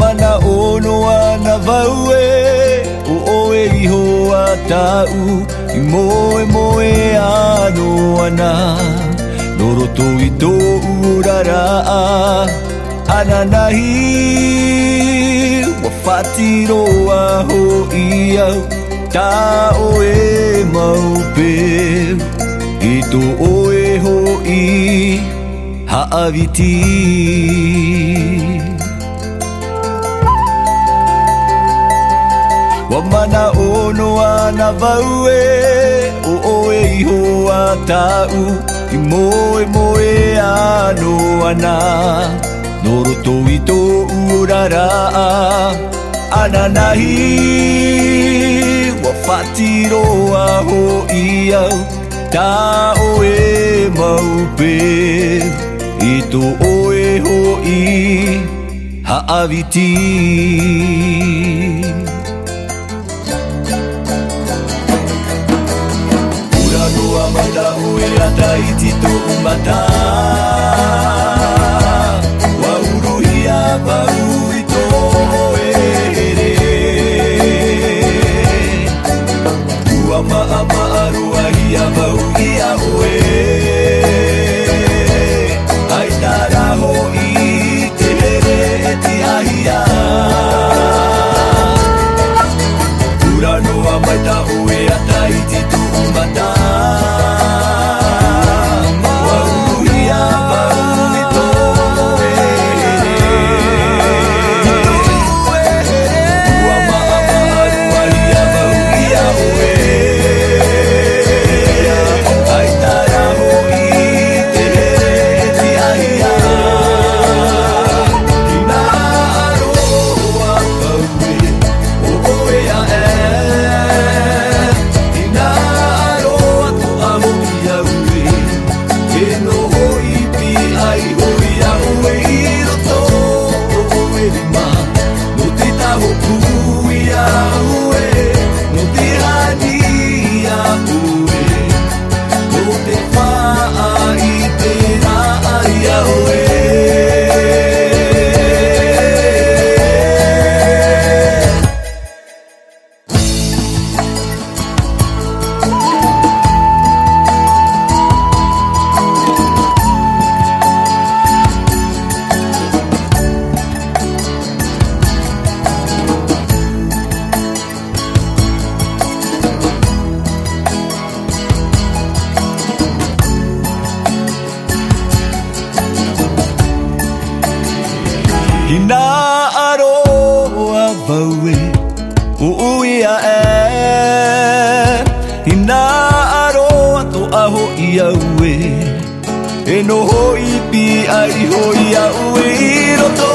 mana ono ana vaue o oe iho a tau I moe moe ano ana Noroto I tō urara ana nahi wa whatiro aho I au ta oe maupe I tō oe ho I haawiti Wa mana ono ana vaue o oe iho a tau I moe moe ano ana Noroto I tō urara ana nahi wa whatiro aho I au ta oe maupe I tō oe ho I haawiti Noa mata ue ata I tito umata Wa uruhia vau I tō here Ua maa maa ruahia vau I a oe Ai taraho I te here e te ahia Ura noa mata ue ata I tito umata Hina aroa vaue o uia e Hina aroa to aho I aue E no hoi pi ai hoi aue I roto